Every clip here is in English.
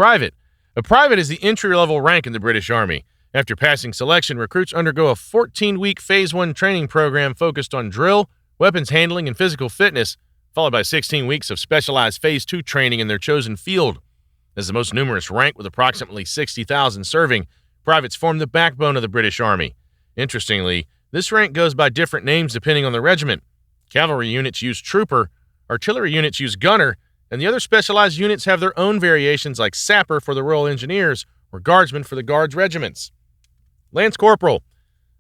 Private. A private is the entry-level rank in the British Army. After passing selection, recruits undergo a 14-week Phase 1 training program focused on drill, weapons handling, and physical fitness, followed by 16 weeks of specialized Phase 2 training in their chosen field. As the most numerous rank with approximately 60,000 serving, privates form the backbone of the British Army. Interestingly, this rank goes by different names depending on the regiment. Cavalry units use trooper, artillery units use gunner, and the other specialized units have their own variations like sapper for the Royal Engineers or guardsman for the Guards regiments. Lance Corporal.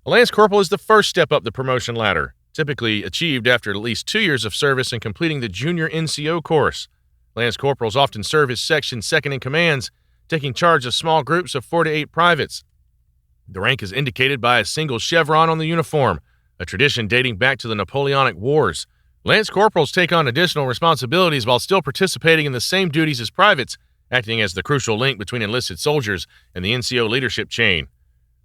A Lance Corporal is the first step up the promotion ladder, typically achieved after at least 2 years of service and completing the Junior NCO course. Lance Corporals often serve as section second in commands, taking charge of small groups of 4 to 8 privates. The rank is indicated by a single chevron on the uniform, a tradition dating back to the Napoleonic Wars. Lance Corporals take on additional responsibilities while still participating in the same duties as privates, acting as the crucial link between enlisted soldiers and the NCO leadership chain.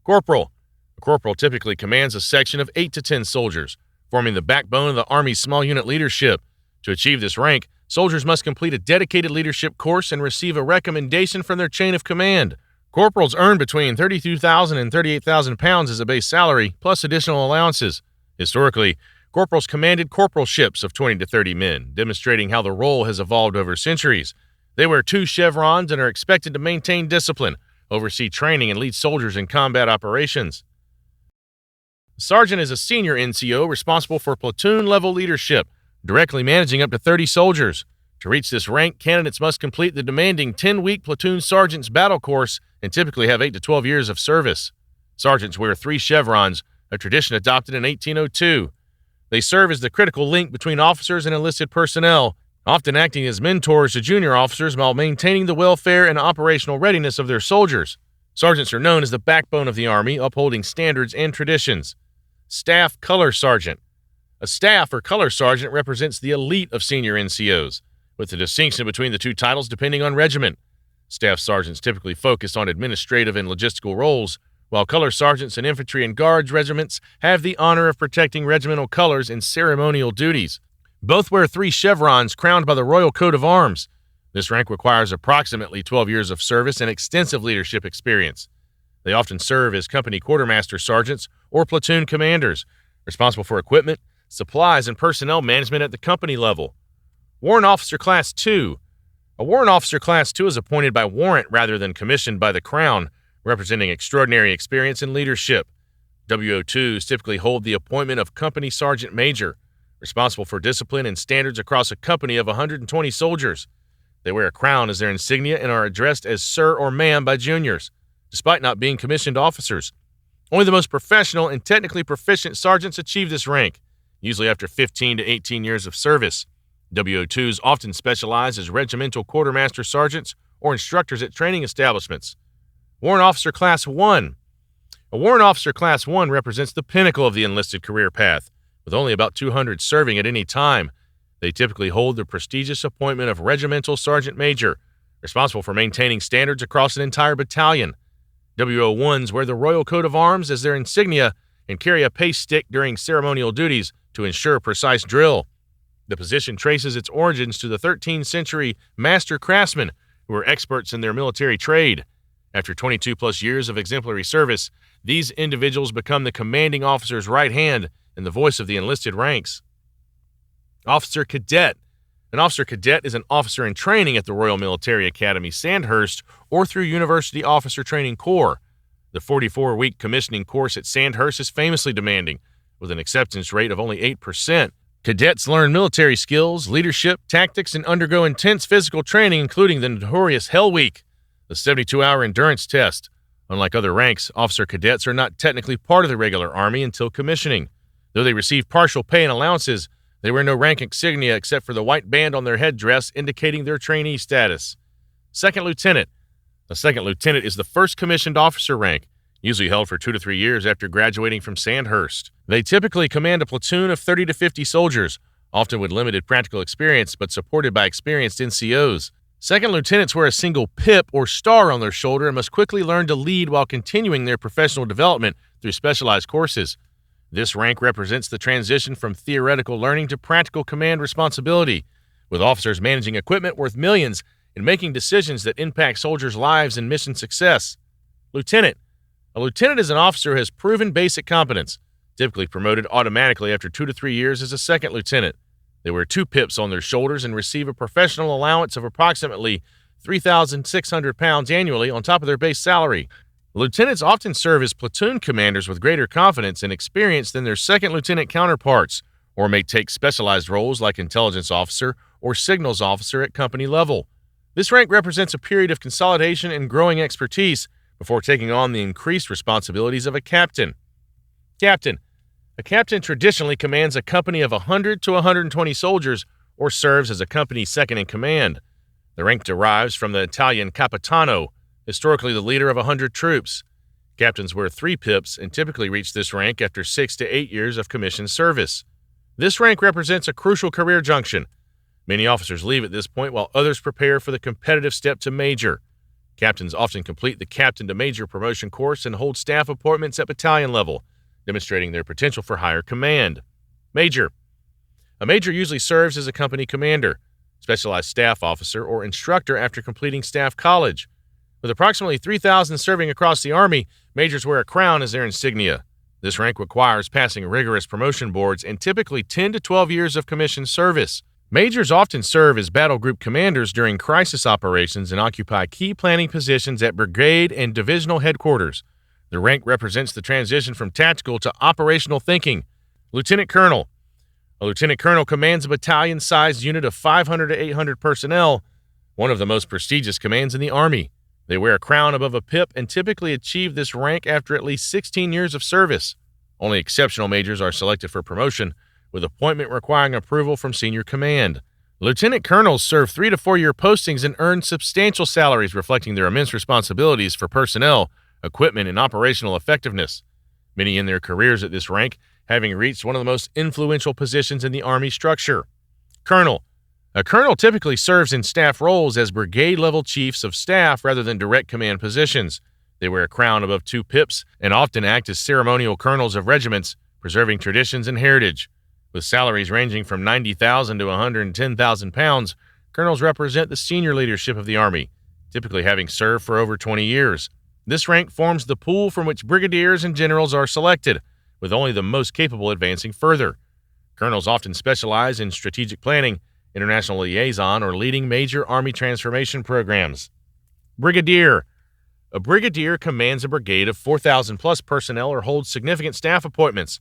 Corporal. A corporal typically commands a section of 8 to 10 soldiers, forming the backbone of the Army's small unit leadership. To achieve this rank, soldiers must complete a dedicated leadership course and receive a recommendation from their chain of command. Corporals earn between £32,000 and £38,000 as a base salary, plus additional allowances. Historically, corporals commanded corporalships of 20 to 30 men, demonstrating how the role has evolved over centuries. They wear 2 chevrons and are expected to maintain discipline, oversee training, and lead soldiers in combat operations. Sergeant is a senior NCO responsible for platoon-level leadership, directly managing up to 30 soldiers. To reach this rank, candidates must complete the demanding 10-week platoon sergeant's battle course and typically have 8 to 12 years of service. Sergeants wear 3 chevrons, a tradition adopted in 1802. They serve as the critical link between officers and enlisted personnel, often acting as mentors to junior officers while maintaining the welfare and operational readiness of their soldiers. Sergeants are known as the backbone of the Army, upholding standards and traditions. Staff Color Sergeant. A staff or color sergeant represents the elite of senior NCOs, with the distinction between the two titles depending on regiment. Staff sergeants typically focus on administrative and logistical roles, while color sergeants in infantry and guards regiments have the honor of protecting regimental colors in ceremonial duties. Both wear 3 chevrons crowned by the Royal Coat of Arms. This rank requires approximately 12 years of service and extensive leadership experience. They often serve as company quartermaster sergeants or platoon commanders, responsible for equipment, supplies, and personnel management at the company level. Warrant Officer Class 2. A Warrant Officer Class 2 is appointed by warrant rather than commissioned by the Crown, representing extraordinary experience and leadership. WO2s typically hold the appointment of Company Sergeant Major, responsible for discipline and standards across a company of 120 soldiers. They wear a crown as their insignia and are addressed as Sir or Ma'am by juniors, despite not being commissioned officers. Only the most professional and technically proficient sergeants achieve this rank, usually after 15 to 18 years of service. WO2s often specialize as regimental quartermaster sergeants or instructors at training establishments. Warrant Officer Class 1. A Warrant Officer Class 1 represents the pinnacle of the enlisted career path, with only about 200 serving at any time. They typically hold the prestigious appointment of Regimental Sergeant Major, responsible for maintaining standards across an entire battalion. WO1s wear the Royal Coat of Arms as their insignia and carry a pace stick during ceremonial duties to ensure precise drill. The position traces its origins to the 13th century master craftsmen who were experts in their military trade. After 22-plus years of exemplary service, these individuals become the commanding officer's right hand and the voice of the enlisted ranks. Officer Cadet. An officer cadet is an officer in training at the Royal Military Academy, Sandhurst, or through University Officer Training Corps. The 44-week commissioning course at Sandhurst is famously demanding, with an acceptance rate of only 8%. Cadets learn military skills, leadership, tactics, and undergo intense physical training, including the notorious Hell Week, the 72-hour endurance test. Unlike other ranks, officer cadets are not technically part of the regular Army until commissioning. Though they receive partial pay and allowances, they wear no rank insignia except for the white band on their headdress indicating their trainee status. Second Lieutenant. A second lieutenant is the first commissioned officer rank, usually held for 2 to 3 years after graduating from Sandhurst. They typically command a platoon of 30 to 50 soldiers, often with limited practical experience but supported by experienced NCOs. Second lieutenants wear a single pip or star on their shoulder and must quickly learn to lead while continuing their professional development through specialized courses. This rank represents the transition from theoretical learning to practical command responsibility, with officers managing equipment worth millions in making decisions that impact soldiers' lives and mission success. Lieutenant. A lieutenant is an officer who has proven basic competence, typically promoted automatically after 2 to 3 years as a second lieutenant. They wear 2 pips on their shoulders and receive a professional allowance of approximately 3,600 pounds annually on top of their base salary. Lieutenants often serve as platoon commanders with greater confidence and experience than their second lieutenant counterparts, or may take specialized roles like intelligence officer or signals officer at company level. This rank represents a period of consolidation and growing expertise before taking on the increased responsibilities of a captain. Captain. A captain traditionally commands a company of 100 to 120 soldiers or serves as a company second in command. The rank derives from the Italian capitano, historically the leader of 100 troops. Captains wear 3 pips and typically reach this rank after 6 to 8 years of commissioned service. This rank represents a crucial career junction. Many officers leave at this point while others prepare for the competitive step to major. Captains often complete the captain to major promotion course and hold staff appointments at battalion level, demonstrating their potential for higher command. Major. A major usually serves as a company commander, specialized staff officer, or instructor after completing staff college. With approximately 3,000 serving across the Army, majors wear a crown as their insignia. This rank requires passing rigorous promotion boards and typically 10 to 12 years of commissioned service. Majors often serve as battle group commanders during crisis operations and occupy key planning positions at brigade and divisional headquarters. The rank represents the transition from tactical to operational thinking. Lieutenant Colonel. A lieutenant colonel commands a battalion-sized unit of 500 to 800 personnel, one of the most prestigious commands in the Army. They wear a crown above a pip and typically achieve this rank after at least 16 years of service. Only exceptional majors are selected for promotion, with appointment requiring approval from senior command. Lieutenant colonels serve 3 to 4 year postings and earn substantial salaries reflecting their immense responsibilities for personnel, equipment, and operational effectiveness. Many end their careers at this rank, having reached one of the most influential positions in the Army structure. Colonel. A colonel typically serves in staff roles as brigade-level chiefs of staff rather than direct command positions. They wear a crown above 2 pips and often act as ceremonial colonels of regiments, preserving traditions and heritage. With salaries ranging from 90,000 to 110,000 pounds, colonels represent the senior leadership of the Army, typically having served for over 20 years. This rank forms the pool from which brigadiers and generals are selected, with only the most capable advancing further. Colonels often specialize in strategic planning, international liaison, or leading major Army transformation programs. Brigadier. A brigadier commands a brigade of 4,000 plus personnel or holds significant staff appointments.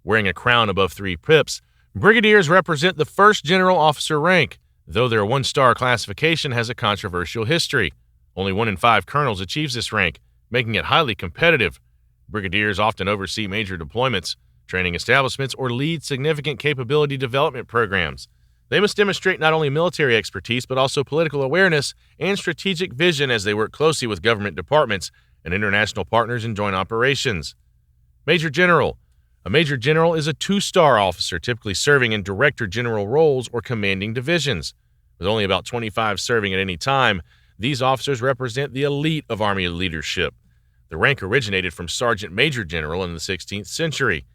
Wearing a crown above 3 pips, brigadiers represent the first general officer rank, though their 1-star classification has a controversial history. Only 1 in 5 colonels achieves this rank, making it highly competitive. Brigadiers often oversee major deployments, training establishments, or lead significant capability development programs. They must demonstrate not only military expertise but also political awareness and strategic vision as they work closely with government departments and international partners in joint operations. Major General. A Major General is a 2-star officer typically serving in director general roles or commanding divisions. With only about 25 serving at any time, these officers represent the elite of Army leadership. The rank originated from Sergeant Major General in the 16th century.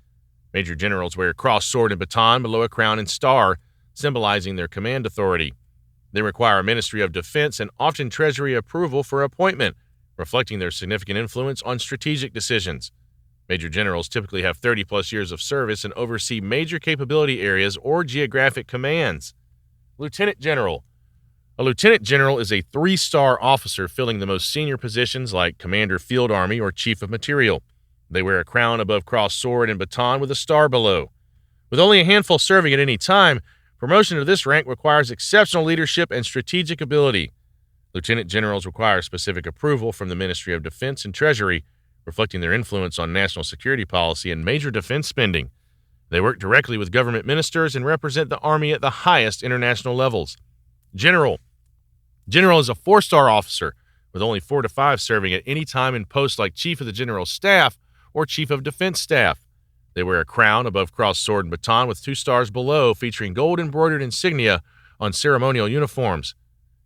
Major Generals wear a cross sword and baton below a crown and star, symbolizing their command authority. They require Ministry of Defense and often Treasury approval for appointment, reflecting their significant influence on strategic decisions. Major Generals typically have 30-plus years of service and oversee major capability areas or geographic commands. Lieutenant General. A Lieutenant General is a 3-star officer filling the most senior positions like Commander Field Army or Chief of Material. They wear a crown above cross sword and baton with a star below. With only a handful serving at any time, promotion to this rank requires exceptional leadership and strategic ability. Lieutenant Generals require specific approval from the Ministry of Defense and Treasury, reflecting their influence on national security policy and major defense spending. They work directly with government ministers and represent the Army at the highest international levels. General. General is a 4-star officer, with only 4 to 5 serving at any time in posts like Chief of the General Staff or Chief of Defense Staff. They wear a crown above cross sword and baton with 2 stars below, featuring gold embroidered insignia on ceremonial uniforms.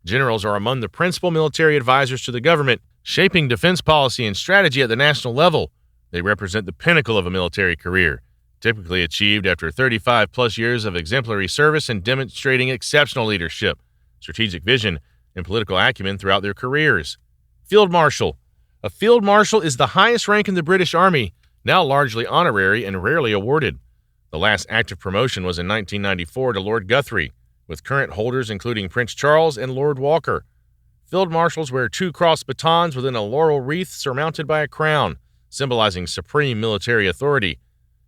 Generals are among the principal military advisors to the government, shaping defense policy and strategy at the national level. They represent the pinnacle of a military career, typically achieved after 35-plus years of exemplary service and demonstrating exceptional leadership, strategic vision, and political acumen throughout their careers. Field Marshal. A Field Marshal is the highest rank in the British Army, now largely honorary and rarely awarded. The last active promotion was in 1994 to Lord Guthrie, with current holders including Prince Charles and Lord Walker. Field Marshals wear 2 crossed batons within a laurel wreath surmounted by a crown, symbolizing supreme military authority.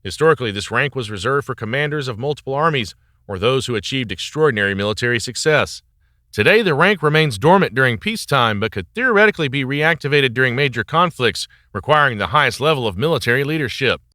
Historically, this rank was reserved for commanders of multiple armies or those who achieved extraordinary military success. Today, the rank remains dormant during peacetime but could theoretically be reactivated during major conflicts requiring the highest level of military leadership.